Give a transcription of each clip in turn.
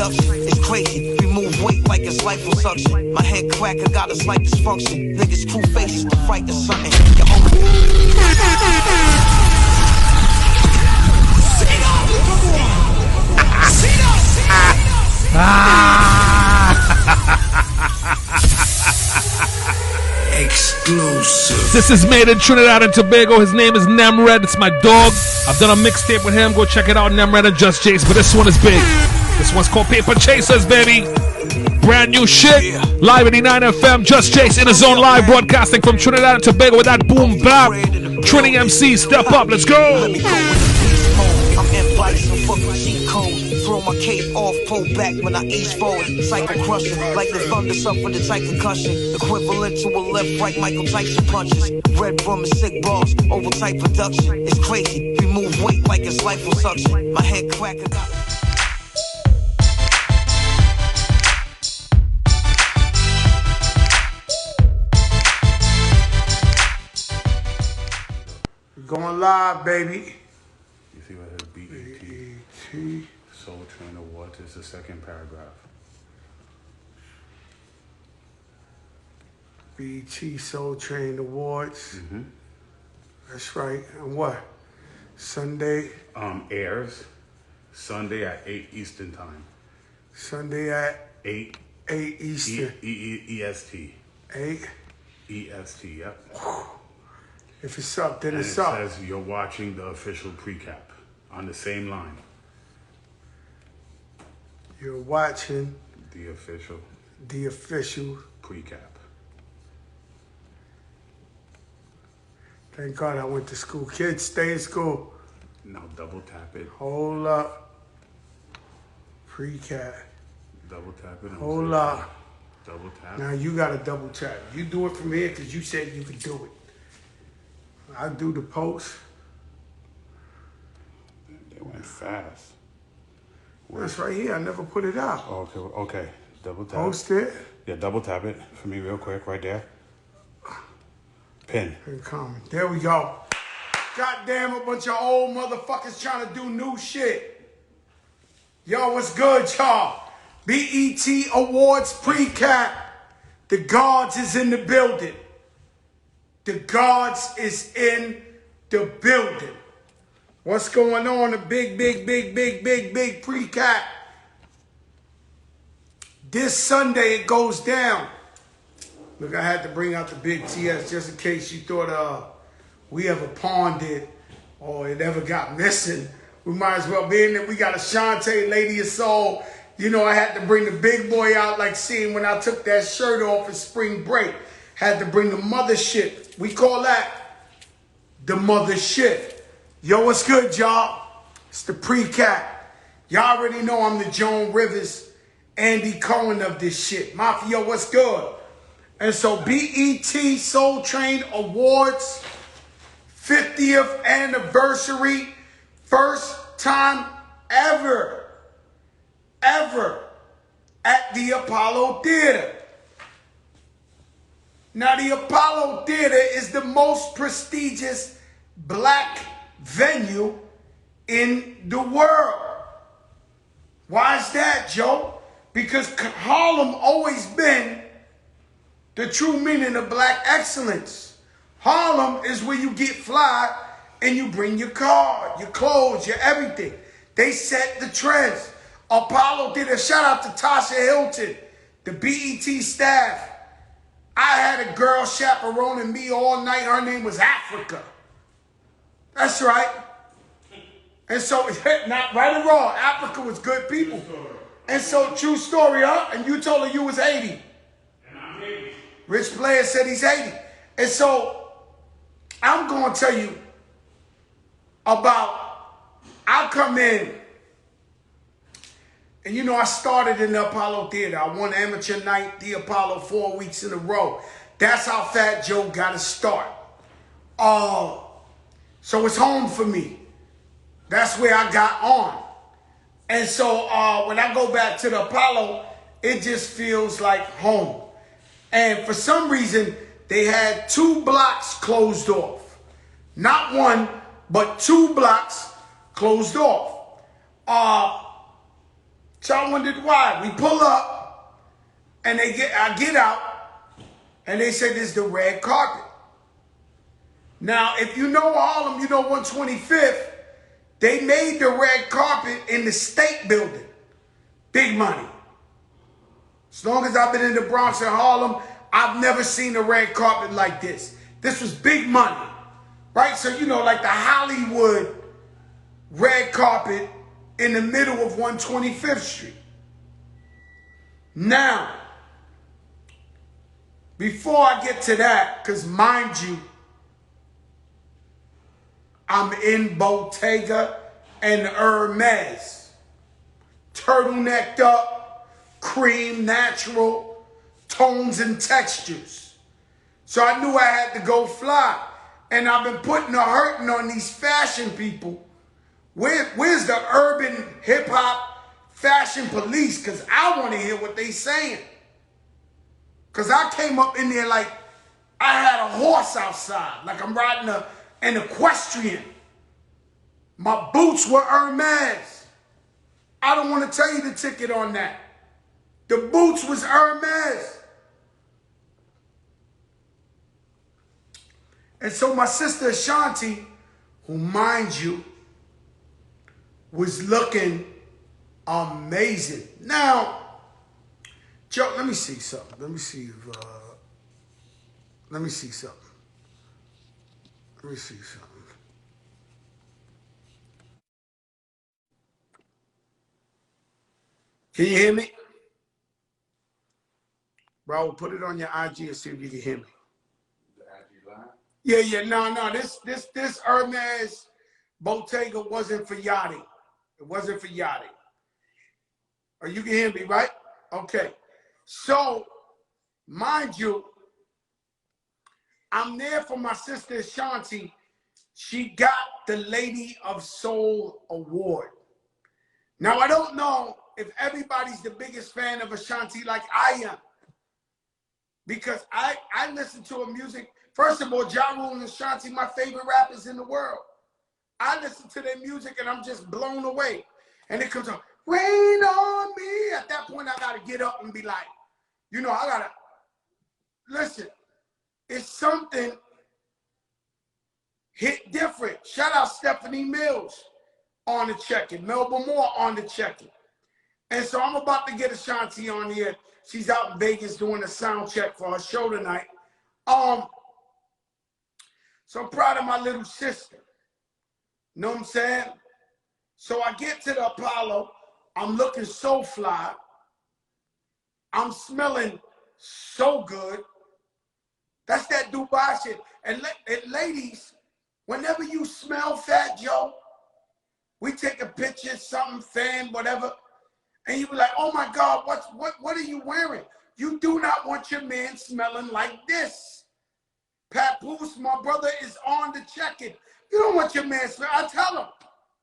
production. It's crazy. We move weight like it's life or suction. My head cracker got a slight dysfunction. Niggas true faces to frighten something. Your Exclusive. This is made in Trinidad and Tobago. His name is Nemred. It's my dog. I've done a mixtape with him. Go check it out, Nemred and Just Jace. But this one is big. This one's called Paper Chasers, baby. Brand new shit. Live 89 FM. Just Jace in his own live broadcasting from Trinidad and Tobago with that boom bap. Trini MC, step up. Let's go. Throw my cape off, pull back when I ease forward. Cycle crushing, like the thunder suffer the tight concussion. Equivalent to a left, right Michael Tyson punches. Red rum and sick bars, over type production. It's crazy, we move weight like it's life or suction. My head cracker got... Going live, baby. You see what his BET Soul Train Awards is the second paragraph. BET Soul Train Awards. That's right. And what? Sunday? Airs Sunday at 8 Eastern Time. Sunday at 8 Eastern. EST. 8? EST, yep. If it's up, then And it's it up. says you're watching the official precap on the same line. You're watching The official precap. Thank God I went to school. Kids, stay in school. Now double tap it. Hold up. Pre-cat. Double tap it. Hold up. Double tap. Now you got to double tap. You do it from here because you said you could do it. I do the post. They went fast. That's right here. I never put it out. Okay. Double tap. Post it. Yeah, double tap it for me real quick right there. Pin. Pin comment. There we go. Goddamn, a bunch of old motherfuckers trying to do new shit. Yo, what's good, y'all? BET Awards pre-cap. The Guards is in the building. The Guards is in the building. What's going on? The big pre-cap. This Sunday it goes down. Look, I had to bring out the big TS just in case you thought we ever pawned it or it ever got missing. We might as well be in it. We got Ashante, Lady of Soul. You know, I had to bring the big boy out like seeing when I took that shirt off in spring break. Had to bring the mothership. We call that the mothership. Yo, what's good, y'all? It's the pre-cap. Y'all already know I'm the Joan Rivers, Andy Cohen of this shit. Mafia, what's good? And so BET Soul Train Awards, 50th anniversary, first time ever at the Apollo Theater. Now, the Apollo Theater is the most prestigious black venue in the world. Why is that, Joe? Because Harlem always been the true meaning of black excellence. Harlem is where you get fly and you bring your car, your clothes, your everything. They set the trends. Apollo did a shout out to Tasha Hilton, the BET staff. I had a girl chaperoning me all night. Her name was Africa. That's right. And so, not right or wrong, Africa was good people. And so, true story, huh? And you told her you was 80. And I'm 80. Rich Blair said he's 80. And so, I'm going to tell you about, I come in, and you know, I started in the Apollo Theater. I won amateur night, the Apollo 4 weeks in a row. That's how Fat Joe got to start. So it's home for me. That's where I got on. And so when I go back to the Apollo, it just feels like home. And for some reason, they had 2 blocks closed off. Not one, but 2 blocks closed off. So I wondered why. We pull up, and I get out, and they said this is the red carpet. Now, if you know Harlem, you know 125th, they made the red carpet in the State Building. Big money. As long as I've been in the Bronx and Harlem, I've never seen a red carpet like this. This was big money, right? So, you know, like the Hollywood red carpet in the middle of 125th Street. Now, before I get to that, because mind you, I'm in Bottega and Hermes. Turtlenecked up, cream, natural, tones and textures. So I knew I had to go fly. And I've been putting a hurting on these fashion people. Where's the urban hip-hop fashion police? Because I want to hear what they saying. Because I came up in there like I had a horse outside. Like I'm riding an equestrian. My boots were Hermes. I don't want to tell you the ticket on that. The boots was Hermes. And so my sister Ashanti, who mind you, was looking amazing. Now, Joe, let me see something. Let me see if, let me see something. Let me see something. Can you hear me? Bro, put it on your IG and see if you can hear me. The IG line? Yeah, no. This Hermes Bottega wasn't for yachting. It wasn't for yachting. Or you can hear me, right? Okay. So, mind you, I'm there for my sister Ashanti. She got the Lady of Soul Award. Now, I don't know if everybody's the biggest fan of Ashanti like I am. Because I listen to her music. First of all, Ja Rule and Ashanti, my favorite rappers in the world. I listen to their music and I'm just blown away. And it comes on, rain on me. At that point, I got to get up and be like, you know, I got to, listen, it's something hit different. Shout out Stephanie Mills on the check-in. Melba Moore on the check-in. And so I'm about to get Ashanti on here. She's out in Vegas doing a sound check for her show tonight. So I'm proud of my little sister. Know what I'm saying? So I get to the Apollo. I'm looking so fly. I'm smelling so good. That's that Dubai shit. And ladies, whenever you smell Fat Joe, we take a picture, something, fan, whatever. And you be like, oh my God, what are you wearing? You do not want your man smelling like this. Papoose, my brother, is on the check-in. You don't want your man smelling. I tell him,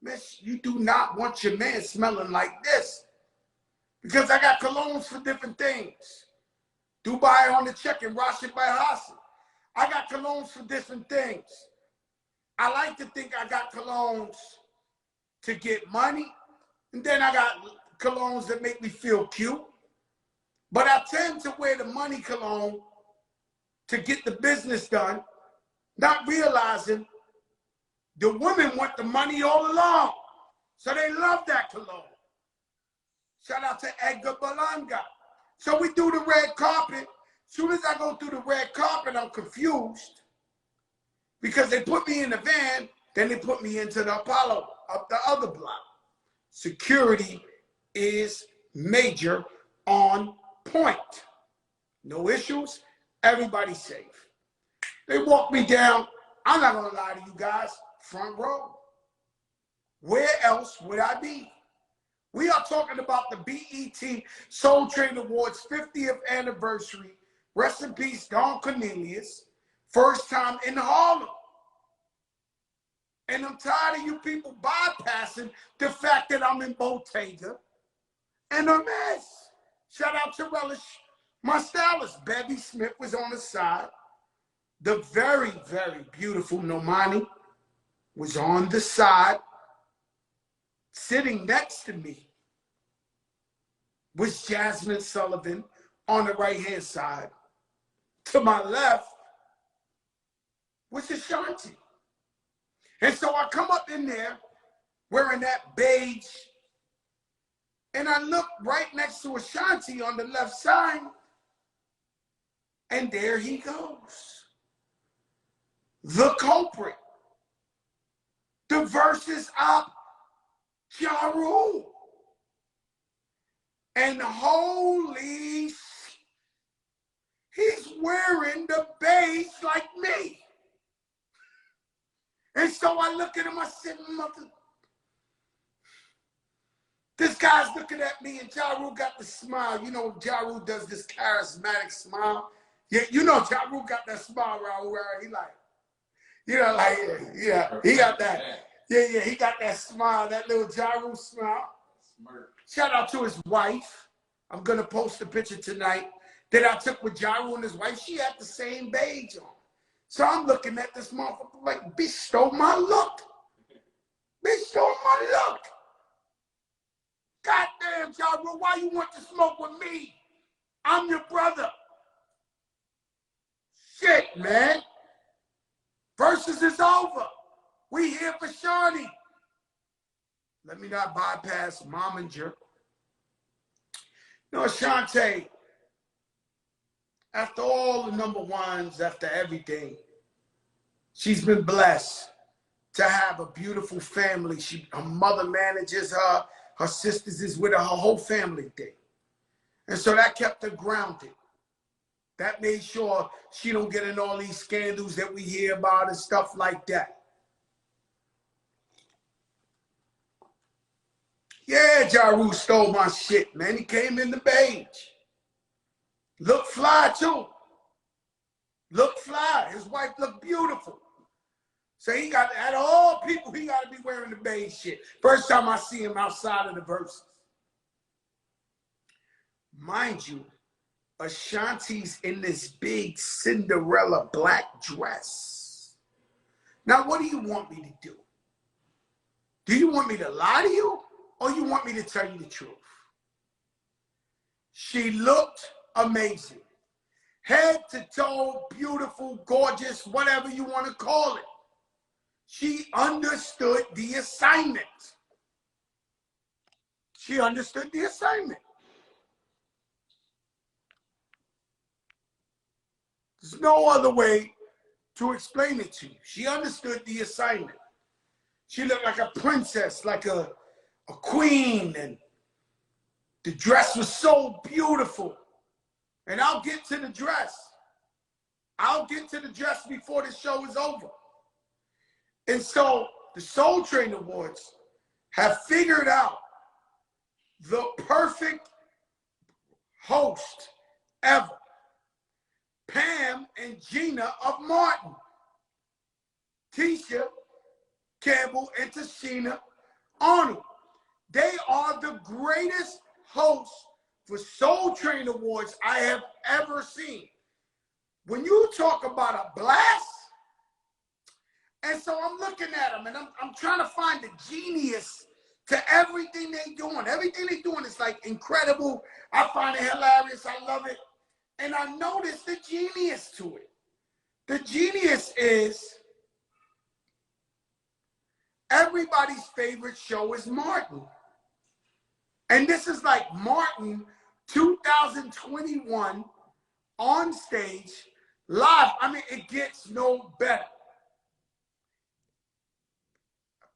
miss, you do not want your man smelling like this. Because I got colognes for different things. Dubai on the check-in, Rashid by Hassan. I got colognes for different things. I like to think I got colognes to get money. And then I got colognes that make me feel cute. But I tend to wear the money cologne to get the business done, not realizing the women want the money all along. So they love that cologne. Shout out to Edgar Balanga. So we do the red carpet. As soon as I go through the red carpet, I'm confused because they put me in the van, then they put me into the Apollo up the other block. Security is major, on point. No issues, everybody's safe. They walk me down, I'm not gonna lie to you guys, front row. Where else would I be? We are talking about the BET Soul Train Awards 50th anniversary. Rest in peace, Don Cornelius. First time in Harlem. And I'm tired of you people bypassing the fact that I'm in Bottega and a mess. Shout out to Relish, my stylist. Bevy Smith was on the side. The very, very beautiful Nomani was on the side, sitting next to me. was Jasmine Sullivan on the right-hand side. To my left was Ashanti. And so I come up in there wearing that beige, and I look right next to Ashanti on the left side, and there he goes. The culprit. The verses up, Ja Rule. And holy, he's wearing the beige like me. And so I look at him, I said, mother, this guy's looking at me, and Ja Rule got the smile. You know, Ja Rule does this charismatic smile. Yeah, you know, Ja Rule got that smile around where he like, you know, like, yeah, he got that. Yeah, he got that smile, that little Ja Rule smile. Shout out to his wife. I'm going to post a picture tonight that I took with Ja Rule and his wife. She had the same beige on. So I'm looking at this motherfucker like, bitch stole my look. Bitch stole my look. Goddamn, Ja Rule, why you want to smoke with me? I'm your brother. Shit, man. Versus is over. We here for Shawnee. Let me not bypass Mominger. You know, Ashante, after all the number ones, after everything, she's been blessed to have a beautiful family. Her mother manages her, her sisters is with her, her whole family thing. And so that kept her grounded. That made sure she don't get in all these scandals that we hear about and stuff like that. Yeah, Ja Rule stole my shit, man. He came in the beige. Look fly, too. Look fly. His wife looked beautiful. So he got, out of all people, he got to be wearing the beige shit. First time I see him outside of the verses. Mind you, Ashanti's in this big Cinderella black dress. Now, what do you want me to do? Do you want me to lie to you, or you want me to tell you the truth? She looked amazing. Head to toe, beautiful, gorgeous, whatever you want to call it. She understood the assignment. She understood the assignment. There's no other way to explain it to you. She understood the assignment. She looked like a princess, like a queen, and the dress was so beautiful. And I'll get to the dress. I'll get to the dress before the show is over. And so the Soul Train Awards have figured out the perfect host ever. Pam and Gina of Martin. Tisha Campbell and Tashina Arnold. They are the greatest hosts for Soul Train Awards I have ever seen. When you talk about a blast, and so I'm looking at them and I'm trying to find the genius to everything they doing. Everything they doing is like incredible. I find it hilarious. I love it. And I noticed the genius to it. The genius is everybody's favorite show is Martin. And this is like Martin 2021 on stage, live. I mean, it gets no better.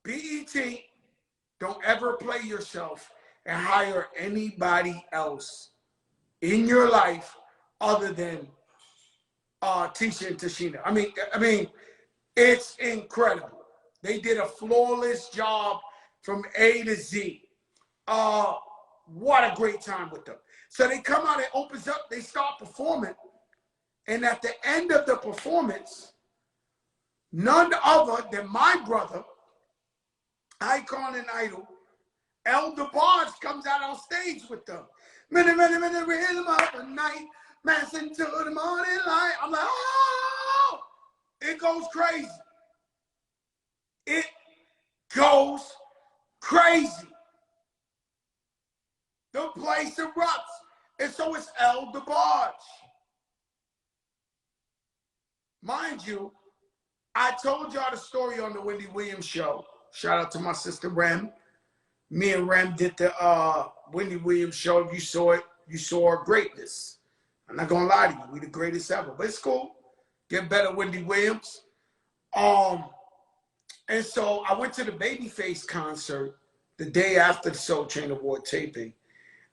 BET, don't ever play yourself and hire anybody else in your life other than Tisha and Tashina. I mean, it's incredible. They did a flawless job from A to Z. What a great time with them. So they come out, it opens up, they start performing. And at the end of the performance, none other than my brother, icon and idol, Elder Barge comes out on stage with them. Minute, rhythm of the night, massing to the morning light. I'm like, oh, it goes crazy. It goes crazy. the place erupts. And so it's El DeBarge. Mind you, I told y'all the story on the Wendy Williams show. Shout out to my sister Rem. Me and Rem did the Wendy Williams show. If you saw it, you saw her greatness. I'm not gonna lie to you, we the greatest ever, but it's cool. Get better, Wendy Williams. And so I went to the Babyface concert the day after the Soul Train Award taping,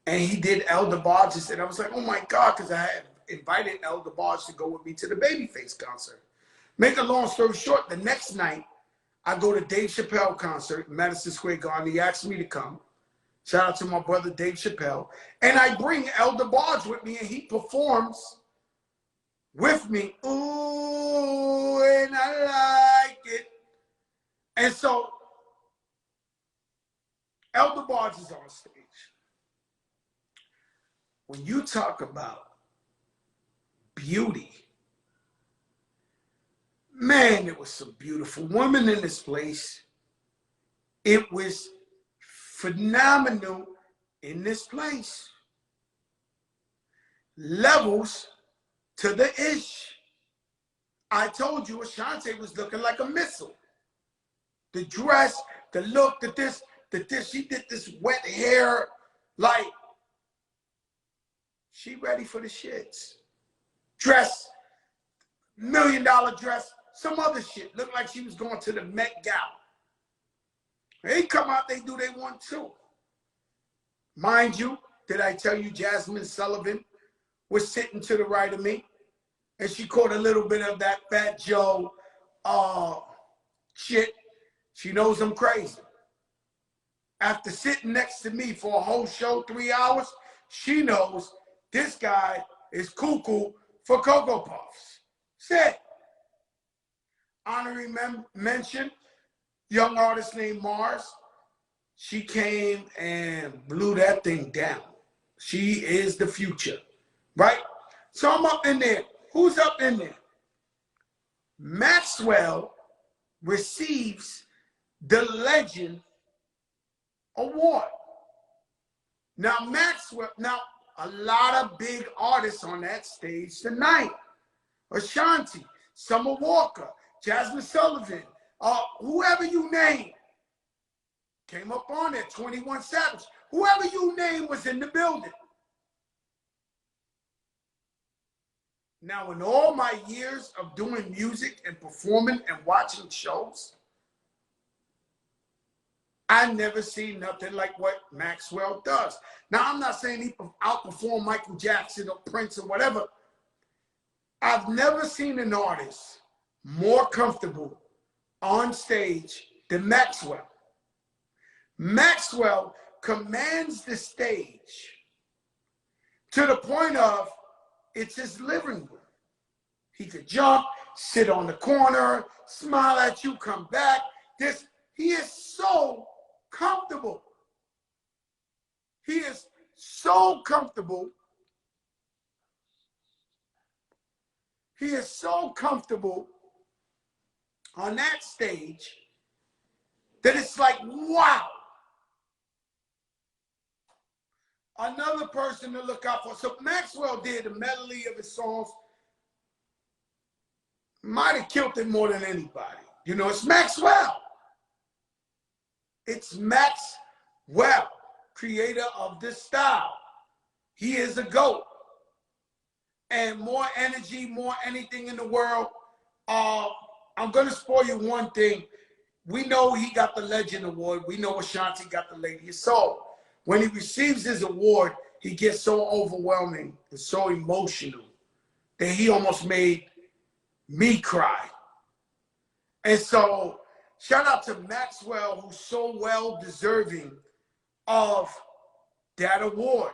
and he did El DeBarge's, and I was like, oh my God, because I had invited El DeBarge to go with me to the Babyface concert. Make a long story short, the next night, I go to Dave Chappelle concert in Madison Square Garden. He asked me to come. Shout out to my brother Dave Chappelle. And I bring El DeBarge with me, and he performs with me. Ooh, and I like it. And so, El DeBarge is on stage. When you talk about beauty, man, there was some beautiful women in this place. It was phenomenal in this place. Levels to the ish. I told you Ashanti was looking like a missile. The dress, the look, this, she did this wet hair, like, she ready for the shits. Dress, $1 million dress, some other shit. Looked like she was going to the Met Gala. They come out, they do they want to. Mind you, did I tell you Jasmine Sullivan was sitting to the right of me? And she caught a little bit of that Fat Joe shit. She knows I'm crazy. After sitting next to me for a whole show, 3 hours, she knows this guy is cuckoo for Cocoa Puffs. Sit. Honorary mention, young artist named Mars. She came and blew that thing down. She is the future, right? So I'm up in there. Who's up in there? Maxwell receives the Legend Award. Now, Maxwell, a lot of big artists on that stage tonight. Ashanti, Summer Walker, Jasmine Sullivan, whoever you name, came up on there, 21 Savage. Whoever you name was in the building. Now, in all my years of doing music and performing and watching shows, I never seen nothing like what Maxwell does. Now, I'm not saying he outperformed Michael Jackson or Prince or whatever. I've never seen an artist more comfortable on stage than Maxwell. Maxwell commands the stage to the point of it's his living room. He could jump, sit on the corner, smile at you, come back. He is so comfortable. He is so comfortable. He is so comfortable on that stage that it's like, wow. Another person to look out for. So Maxwell did a medley of his songs. Might have killed it more than anybody. You know, it's Maxwell. It's Maxwell, creator of this style. He is a GOAT. And more energy, more anything in the world. I'm going to spoil you one thing. We know he got the Legend Award. We know Ashanti got the Lady of Soul. When he receives his award, he gets so overwhelming and so emotional that he almost made me cry. And so, shout out to Maxwell, who's so well deserving of that award.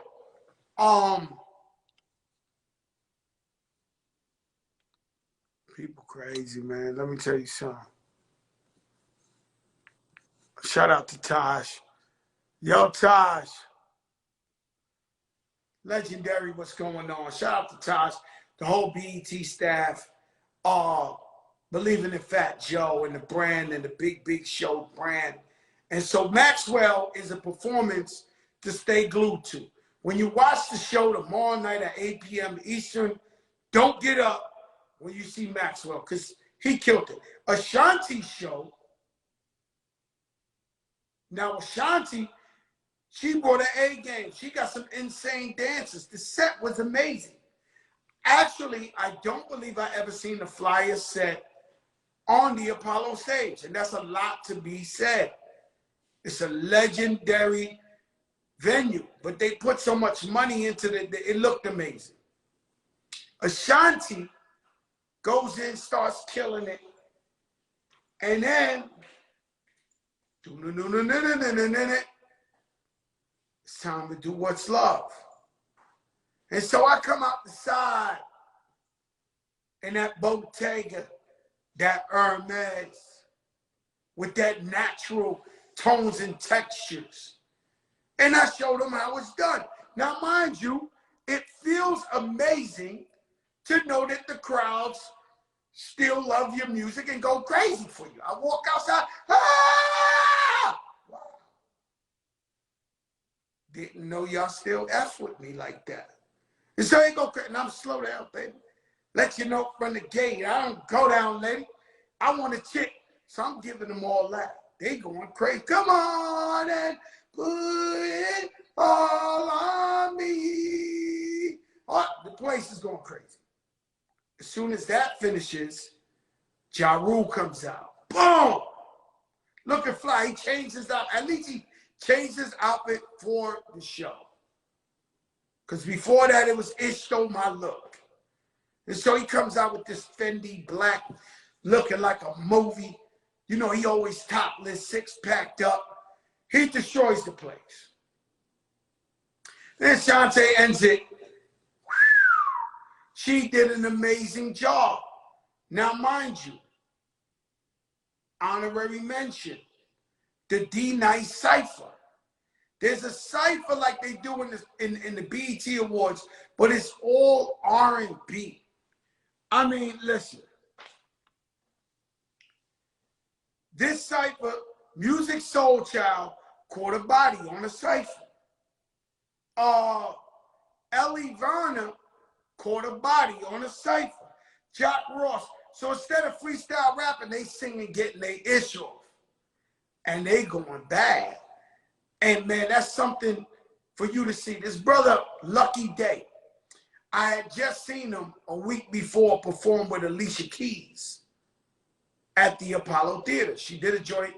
People crazy, man. Let me tell you something. Shout out to Taj. Yo, Taj. Legendary, what's going on? Shout out to Taj, the whole BET staff, believing in Fat Joe and the brand and the big show brand. And so Maxwell is a performance to stay glued to. When you watch the show tomorrow night at 8 p.m. Eastern, don't get up when you see Maxwell, because he killed it. Ashanti's show, now Ashanti, she brought an A game. She got some insane dances. The set was amazing. Actually, I don't believe I ever seen the flyer set on the Apollo stage, and that's a lot to be said. It's a legendary venue, but they put so much money into it, it looked amazing. Ashanti goes in, starts killing it, and then it's time to do What's Love. And so I come out the side in that Bottega, that Hermes, with that natural tones and textures. And I showed them how it's done. Now, mind you, it feels amazing to know that the crowds still love your music and go crazy for you. I walk outside, ah! Wow. Didn't know y'all still F with me like that. And so they go crazy, and I'm slow down, baby. Let you know from the gate, I don't go down, lady. I want a chick, so I'm giving them all that. They going crazy. Come on and put it all on me. Oh, the place is going crazy. As soon as that finishes, Ja Rule comes out. Boom! Looking fly. He changed his outfit. At least he changed his outfit for the show. Because before that, it was Ish Stole My Look. And so he comes out with this Fendi black, looking like a movie. You know, he always topless, six-packed up. He destroys the place. Then Shantae ends it. She did an amazing job. Now, mind you, honorary mention, the D-Nice Cypher. There's a cypher like they do in the BET Awards, but it's all R&B. I mean, listen. This cypher, Music Soul Child, caught a body on a cypher. Ellie Verna caught a body on a cypher. Jack Ross. So instead of freestyle rapping, they singing, getting their ish off. And they going bad. And man, that's something for you to see. This brother, Lucky Day, I had just seen him a week before perform with Alicia Keys at the Apollo Theater. She did a joint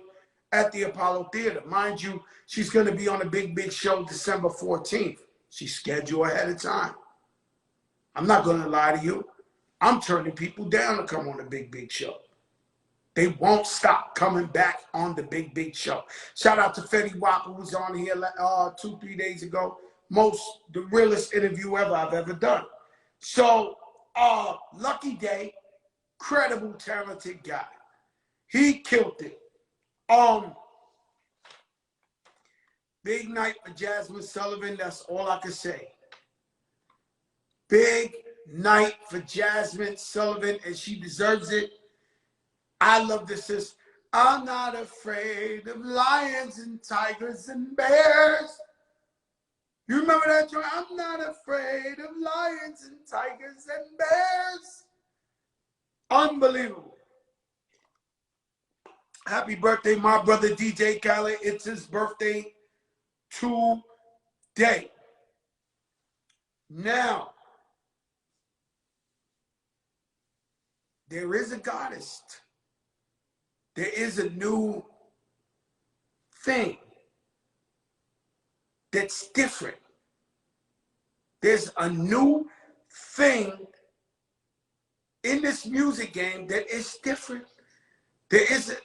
at the Apollo Theater. Mind you, she's going to be on a big show December 14th. She's scheduled ahead of time. I'm not going to lie to you. I'm turning people down to come on a big show. They won't stop coming back on the big show. Shout out to Fetty Wap, who was on here 2-3 days ago. The realest interview I've ever done. So, Lucky Day, credible, talented guy. He killed it. Big night for Jasmine Sullivan. That's all I can say. Big night for Jasmine Sullivan, and she deserves it. I love this. Is I'm not afraid of lions and tigers and bears. You remember that joint? I'm not afraid of lions and tigers and bears. Unbelievable. Happy birthday, my brother DJ Khaled. It's his birthday today. Now, there is a goddess. There is a new thing that's different. There's a new thing in this music game that is different. This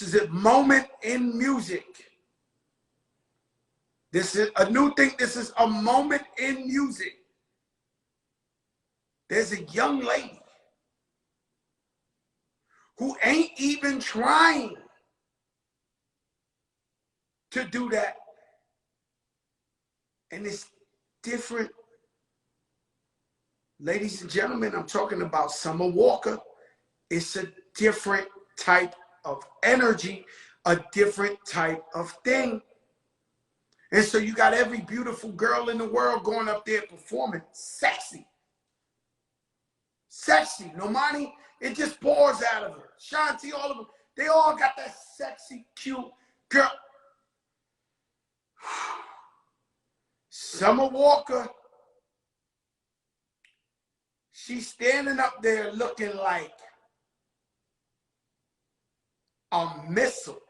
is a moment in music. This is a new thing. This is a moment in music. There's a young lady who ain't even trying to do that. And it's different. Ladies and gentlemen, I'm talking about Summer Walker. It's a different type of energy, a different type of thing. And so you got every beautiful girl in the world going up there performing sexy. Sexy. Normani, it just pours out of her. Shanti, all of them. They all got that sexy, cute girl. Summer Walker, she's standing up there looking like a missile.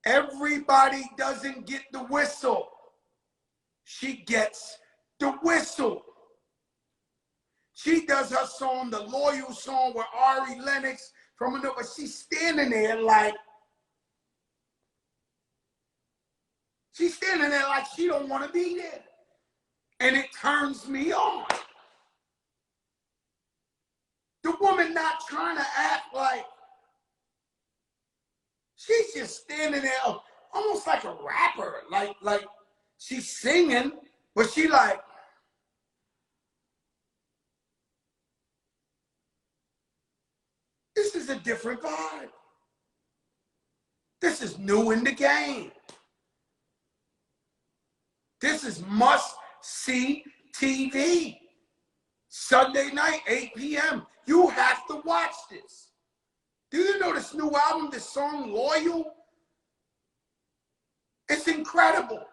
Everybody doesn't get the whistle. She gets the whistle. She does her song, the Loyal song with Ari Lennox from another. She's standing there like, she don't want to be there. And it turns me on. The woman not trying to act like, she's just standing there almost like a rapper. Like she's singing, but she like, this is a different vibe. This is new in the game. This is must-see TV. Sunday night, 8 p.m. You have to watch this. Do you know this new album, this song, Loyal? It's incredible.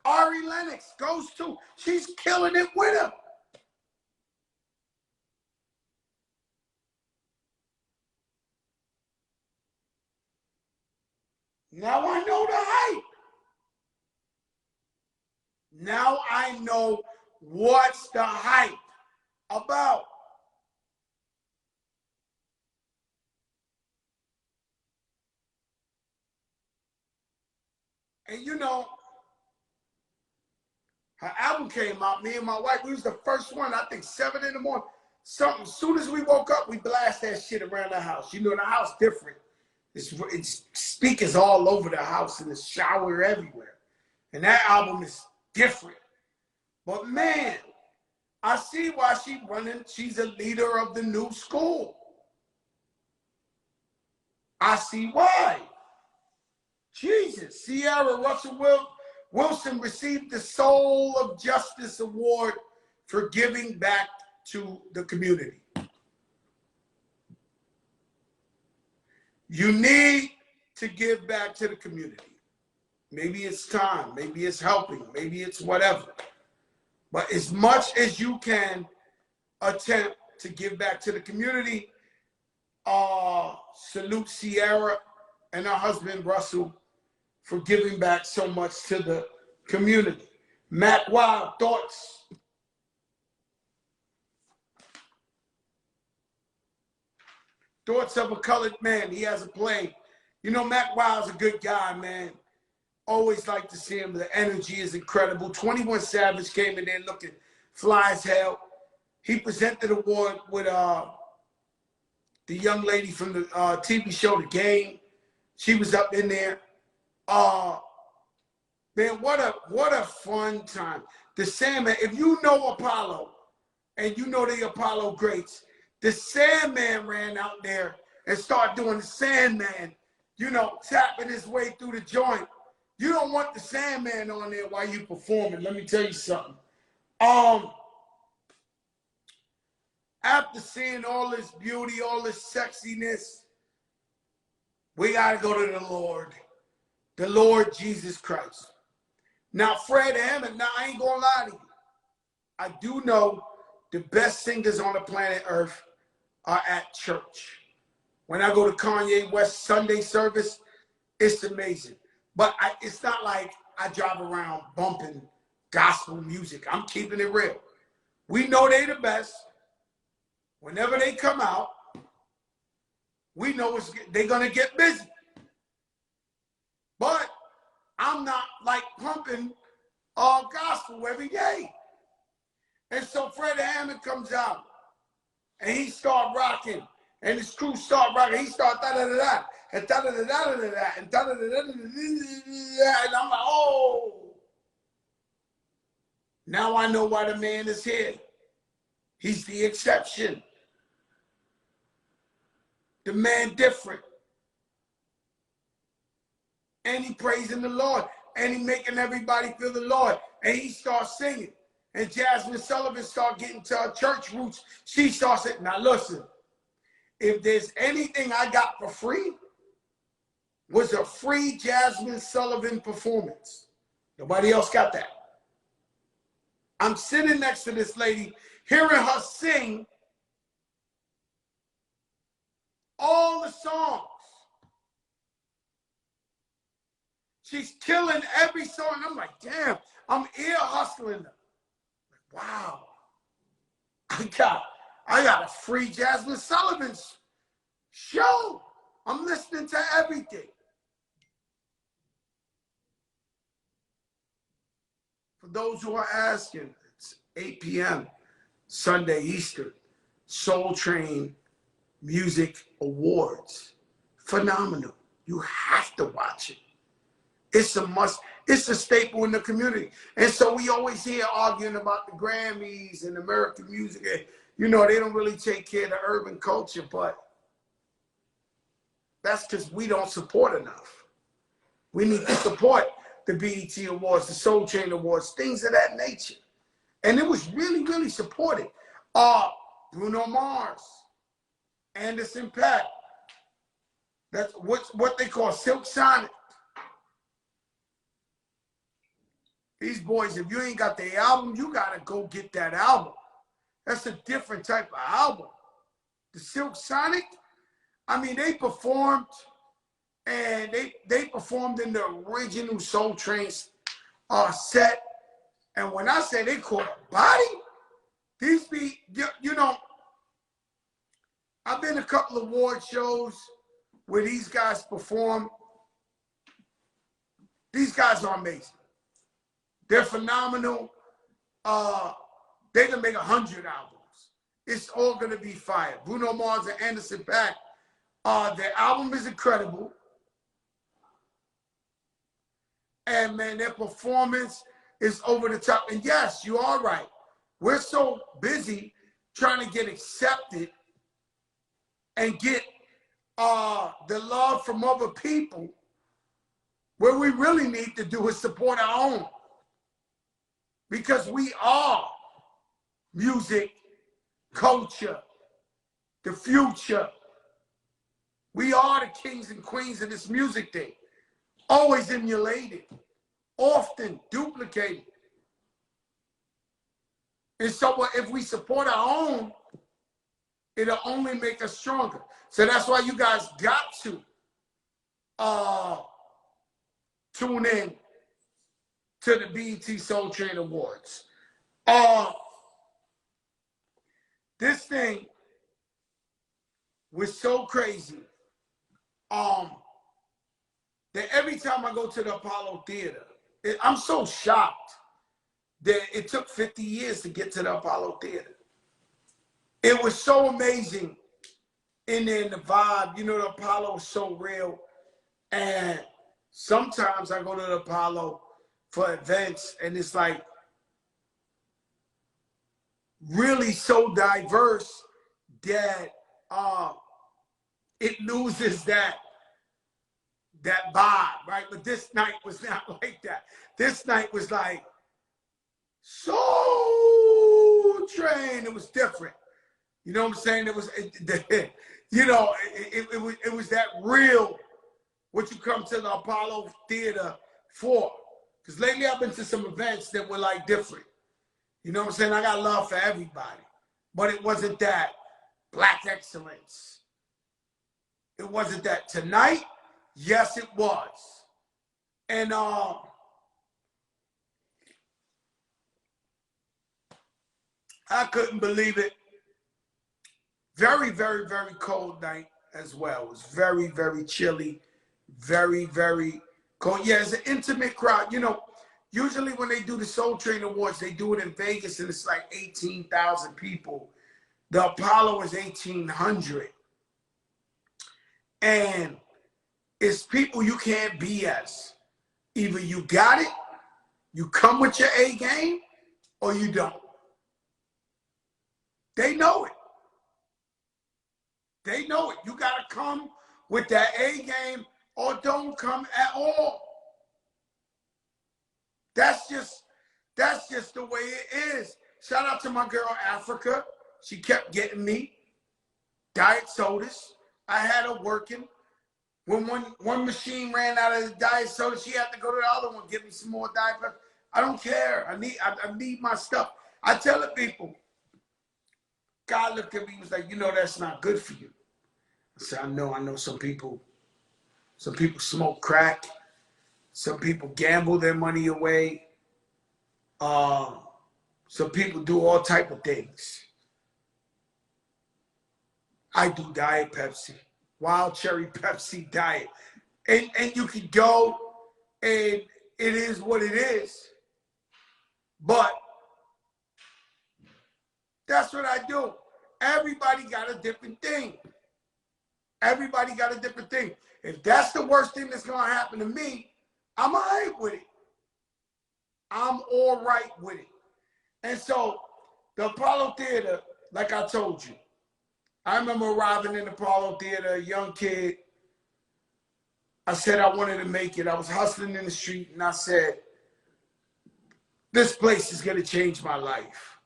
Ari Lennox goes to, she's killing it with him. Now I know the hype. Now I know what's the hype about. And you know, her album came out, me and my wife, we was the first one, I think 7 in the morning. Something, as soon as we woke up, we blast that shit around the house. You know, the house different. It's speakers all over the house, in the shower, everywhere. And that album is different. But man, I see why she's running. She's a leader of the new school. I see why. Jesus. Sierra Russell Wilson received the Soul of Justice Award for giving back to the community. You need to give back to the community. Maybe it's time, maybe it's helping, maybe it's whatever. But as much as you can attempt to give back to the community, salute Sierra and her husband, Russell, for giving back so much to the community. Matt Wild, thoughts? Thoughts of a colored man. He has a play. You know, Matt Wild's a good guy, man. Always like to see him. The energy is incredible. 21 Savage came in there looking fly as hell. He presented the award with the young lady from the TV show, The Game. She was up in there. Man, what a fun time. The Sandman, if you know Apollo, and you know the Apollo greats, the Sandman ran out there and started doing the Sandman, you know, tapping his way through the joint. You don't want the Sandman on there while you performing. Let me tell you something. After seeing all this beauty, all this sexiness, we got to go to the Lord Jesus Christ. Now, Fred Hammond, now I ain't going to lie to you. I do know the best singers on the planet Earth are at church. When I go to Kanye West Sunday service, it's amazing. But it's not like I drive around bumping gospel music. I'm keeping it real. We know they the best. Whenever they come out, we know they're going to get busy. But I'm not like pumping gospel every day. And so Fred Hammond comes out and he start rocking and his crew start rocking. He start da-da-da-da and da-da-da-da-da-da and da-da-da-da-da-da, and I'm like, oh. Now I know why the man is here. He's the exception. The man different. And he praising the Lord. And he making everybody feel the Lord. And he starts singing. And Jasmine Sullivan start getting to her church roots. She starts saying, now listen, if there's anything I got for free, was a free Jasmine Sullivan performance. Nobody else got that. I'm sitting next to this lady, hearing her sing all the songs. She's killing every song. I'm like, damn, I'm ear hustling her. Like, wow. I got a free Jasmine Sullivan show. I'm listening to everything. For those who are asking, it's 8 p.m. Sunday Eastern. Soul Train Music Awards. Phenomenal. You have to watch it. It's a must. It's a staple in the community. And so we always hear arguing about the Grammys and American music. And, you know, they don't really take care of the urban culture, but that's because we don't support enough. We need to support the BET Awards, the Soul Train Awards, things of that nature. And it was really, really supported. Bruno Mars, Anderson .Paak. That's what they call Silk Sonic. These boys, if you ain't got the album, you gotta go get that album. That's a different type of album. The Silk Sonic, I mean, they performed, and they performed in the original Soul Train set. And when I say they caught a body, these be, you know, I've been to a couple of award shows where these guys perform. These guys are amazing. They're phenomenal. They can make 100 albums. It's all gonna be fire. Bruno Mars and Anderson .Paak, their album is incredible. And man, their performance is over the top. And yes, you are right. We're so busy trying to get accepted and get the love from other people. What we really need to do is support our own. Because we are music, culture, the future. We are the kings and queens of this music thing. Always emulated, often duplicated. And so if we support our own, it'll only make us stronger. So that's why you guys got to tune in to the BET Soul Train Awards. This thing was so crazy that every time I go to the Apollo Theater, I'm so shocked that it took 50 years to get to the Apollo Theater. It was so amazing in there, in the vibe. You know, the Apollo is so real. And sometimes I go to the Apollo for events, and it's like really so diverse that it loses that vibe, right? But this night was not like that. This night was like Soul Train. It was different. You know what I'm saying? It was, you know, it was that real, what you come to the Apollo Theater for. Because lately I've been to some events that were like different. You know what I'm saying? I got love for everybody. But it wasn't that black excellence. It wasn't that. Tonight, yes, it was. And I couldn't believe it. Very, very, very cold night as well. It was very, very chilly. Very, very cold. Yeah, it's an intimate crowd. You know, usually when they do the Soul Train Awards, they do it in Vegas and it's like 18,000 people. The Apollo is 1,800. And it's people you can't BS. Either you got it, you come with your A game, or you don't. They know it. They know it. You got to come with that A game or don't come at all. That's just the way it is. Shout out to my girl Africa. She kept getting me diet sodas. I had her working. When one machine ran out of the diet soda, she had to go to the other one, give me some more diet Pepsi. I don't care. I need my stuff. I tell the people, God looked at me and was like, you know that's not good for you. I said, I know some people smoke crack. Some people gamble their money away. Some people do all type of things. I do diet Pepsi, wild cherry Pepsi diet. And you can go and it is what it is. But that's what I do. Everybody got a different thing. Everybody got a different thing. If that's the worst thing that's going to happen to me, I'm all right with it. I'm all right with it. And so the Apollo Theater, like I told you, I remember arriving in the Apollo Theater, a young kid. I said I wanted to make it. I was hustling in the street, and I said, this place is going to change my life.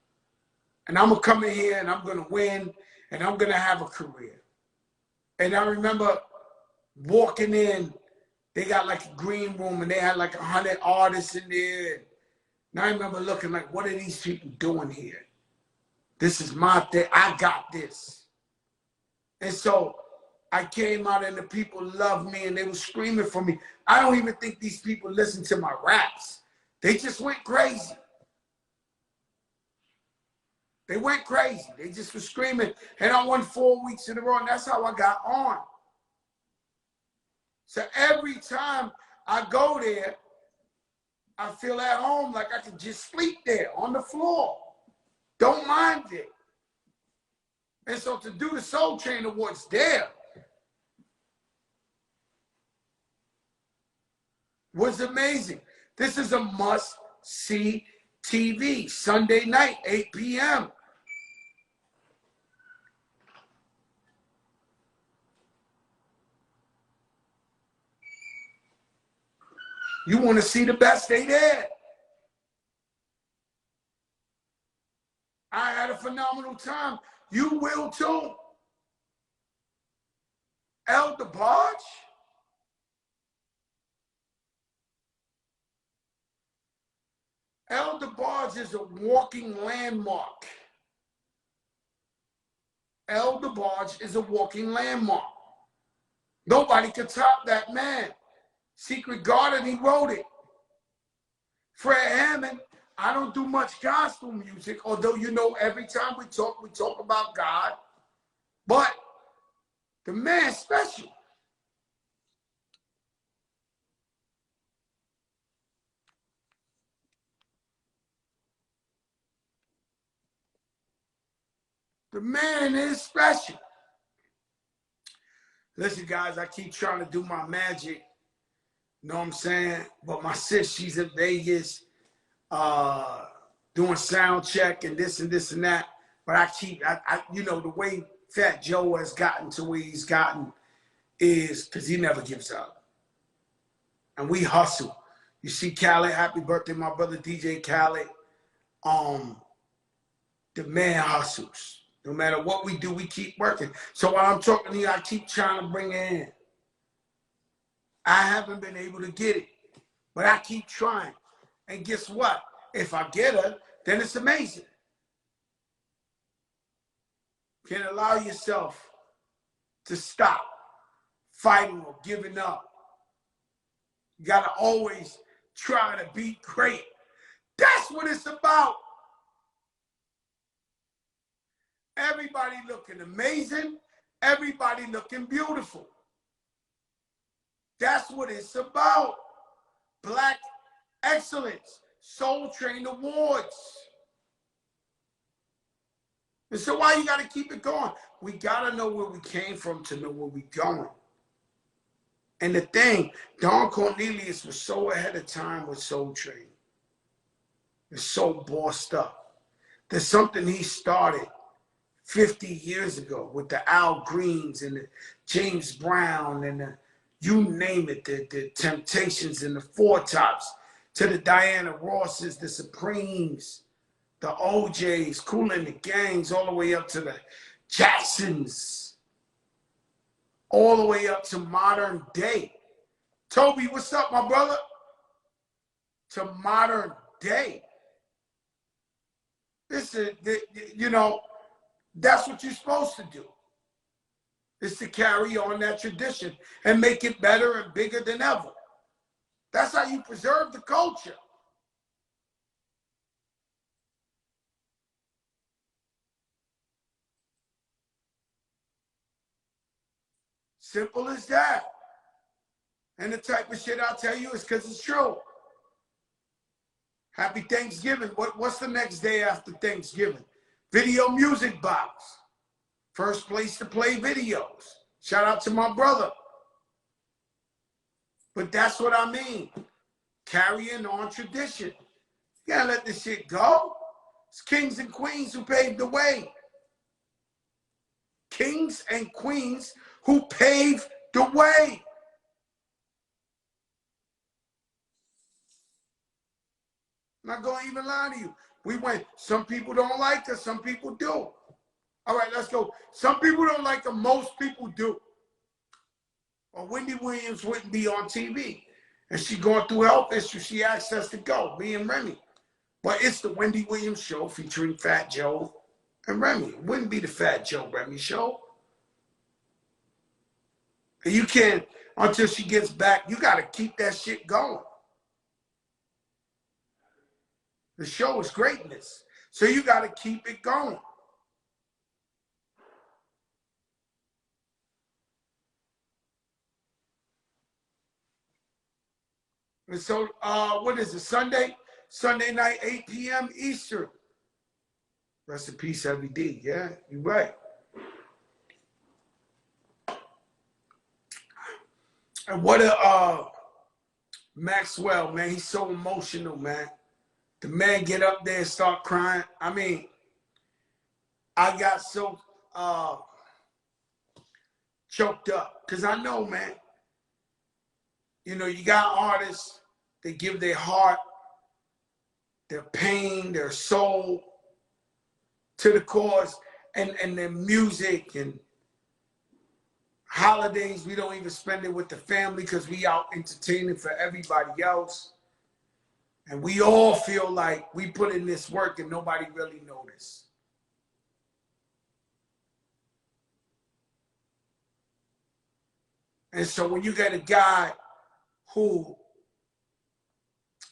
And I'm going to come in here, and I'm going to win, and I'm going to have a career. And I remember walking in, they got like a green room, and they had like 100 artists in there. And I remember looking like, what are these people doing here? This is my thing. I got this. And so I came out and the people loved me and they were screaming for me. I don't even think these people listen to my raps. They just went crazy. They went crazy. They just were screaming. And I won 4 weeks in a row, and that's how I got on. So every time I go there, I feel at home, like I can just sleep there on the floor. Don't mind it. And so to do the Soul Train Awards there was amazing. This is a must-see TV, Sunday night, 8 p.m. You want to see the best, they there. I had a phenomenal time. You will too. El DeBarge? El DeBarge is a walking landmark. El DeBarge is a walking landmark. Nobody can top that man. Secret Garden, he wrote it. Fred Hammond, I don't do much gospel music, although, you know, every time we talk about God. But the man's special. The man is special. Listen, guys, I keep trying to do my magic. You know what I'm saying? But my sis, she's in Vegas doing sound check and this and that. But I you know, the way Fat Joe has gotten to where he's gotten is because he never gives up. And we hustle. You see Khaled, happy birthday, my brother DJ Khaled. The man hustles. No matter what we do, we keep working. So while I'm talking to you, I keep trying to bring it in. I haven't been able to get it, but I keep trying. And guess what? If I get her, then it's amazing. You can't allow yourself to stop fighting or giving up. You got to always try to be great. That's what it's about. Everybody looking amazing. Everybody looking beautiful. That's what it's about. Black excellence. Soul Train Awards. And so why you got to keep it going? We got to know where we came from to know where we're going. And the thing, Don Cornelius was so ahead of time with Soul Train. It's so bossed up. There's something he started 50 years ago with the Al Greens and the James Brown and the, you name it, the Temptations and the Four Tops, to the Diana Rosses, the Supremes, the OJs, Kool and the Gangs, all the way up to the Jacksons, all the way up to modern day. Toby, what's up, my brother? To modern day. This is, you know, that's what you're supposed to do, is to carry on that tradition and make it better and bigger than ever. That's how you preserve the culture. Simple as that. And the type of shit I'll tell you is because it's true. Happy Thanksgiving. What's the next day after Thanksgiving? Video Music Box. First place to play videos. Shout out to my brother. But that's what I mean. Carrying on tradition. You gotta let this shit go. It's kings and queens who paved the way. Kings and queens who paved the way. I'm not going to even lie to you. We went, some people don't like us, some people do. All right, let's go. Some people don't like them, most people do. Or Wendy Williams wouldn't be on TV. And she going through health issues, she asked us to go, me and Remy. But it's the Wendy Williams show featuring Fat Joe and Remy. It wouldn't be the Fat Joe Remy show. And you can't, until she gets back, you got to keep that shit going. The show is greatness. So you got to keep it going. And so, what is it, Sunday? Sunday night, 8 p.m. Eastern. Rest in peace, Heavy D. Yeah, you're right. And what a Maxwell, man. He's so emotional, man. The man get up there and start crying. I mean, I got so choked up. Because I know, man, you know, you got artists, they give their heart, their pain, their soul to the cause, and their music and holidays, we don't even spend it with the family because we out entertaining for everybody else. And we all feel like we put in this work and nobody really noticed. And so when you get a guy who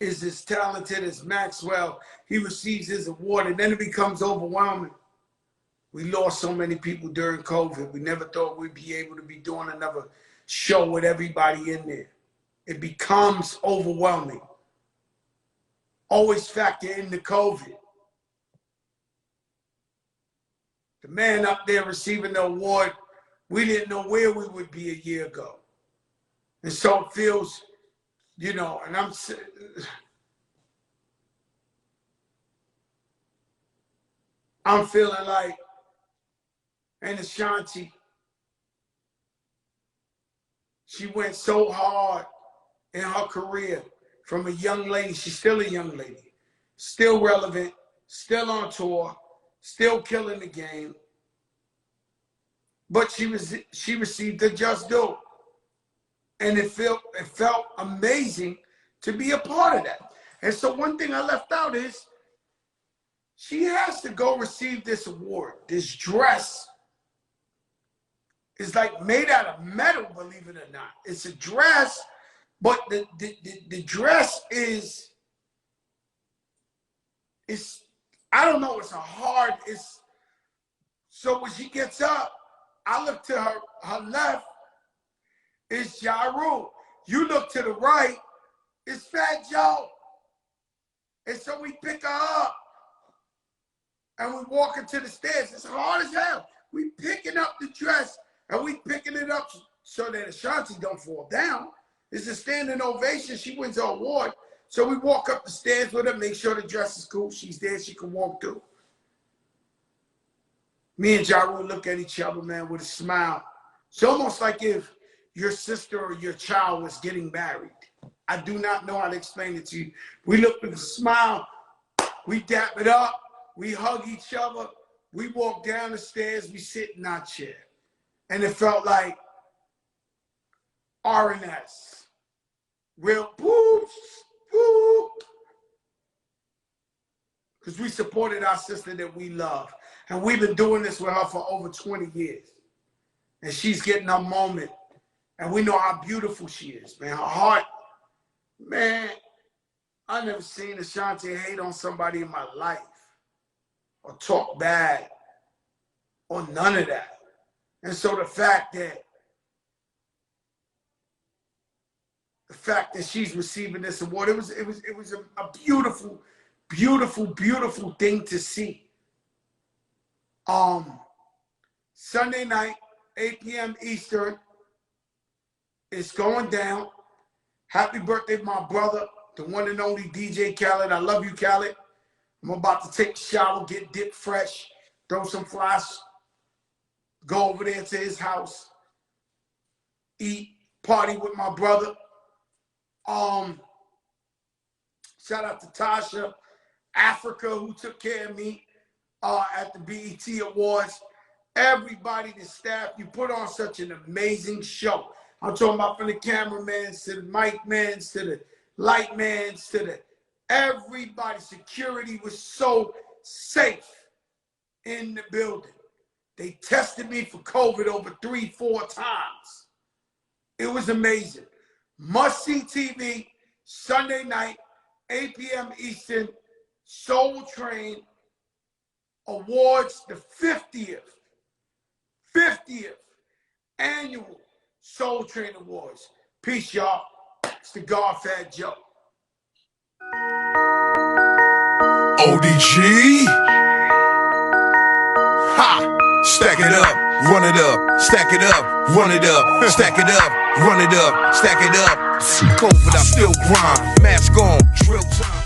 is as talented as Maxwell, he receives his award, and then it becomes overwhelming. We lost so many people during COVID. We never thought we'd be able to be doing another show with everybody in there. It becomes overwhelming. Always factor in the COVID. The man up there receiving the award, we didn't know where we would be a year ago. And so it feels, you know, and I'm feeling like, and Ashanti, she went so hard in her career from a young lady. She's still a young lady, still relevant, still on tour, still killing the game. But she received the just due. And it felt amazing to be a part of that. And so one thing I left out is she has to go receive this award. This dress is like made out of metal, believe it or not. It's a dress, but the dress is I don't know, it's a hard, so when she gets up, I look to her left, it's Ja Rule. You look to the right, it's Fat Joe. And so we pick her up and we walk into the stairs. It's hard as hell. We picking up the dress and we picking it up so that Ashanti don't fall down. It's a standing ovation. She wins her award. So we walk up the stairs with her, make sure the dress is cool. She's there, she can walk through. Me and Ja Rule look at each other, man, with a smile. It's almost like if your sister or your child was getting married. I do not know how to explain it to you. We look with a smile, we dap it up, we hug each other, we walk down the stairs, we sit in our chair. And it felt like R&S. Real boost, boo. Because we supported our sister that we love. And we've been doing this with her for over 20 years. And she's getting her moment. And we know how beautiful she is, man. Her heart, man, I never seen Ashanti hate on somebody in my life. Or talk bad. Or none of that. And so the fact that she's receiving this award, it was a beautiful, beautiful, beautiful thing to see. Sunday night, 8 p.m. Eastern, it's going down. Happy birthday, my brother, the one and only DJ Khaled. I love you, Khaled. I'm about to take a shower, get dipped fresh, throw some flies, go over there to his house, eat, party with my brother. Shout out to Tasha, Africa, who took care of me at the BET Awards. Everybody, the staff, you put on such an amazing show. I'm talking about from the cameramans to the mic mans to the light mans to the everybody. Security was so safe in the building. They tested me for COVID over 3-4 times. It was amazing. Must see TV, Sunday night, 8 p.m. Eastern, Soul Train Awards, the 50th annual Soul Train Awards. Peace, y'all. It's the God-Fed Joe. ODG. Ha! Stack it up, run it up, stack it up, run it up, stack it up, run it up, stack it up. COVID, I still grind, mask on, drill time.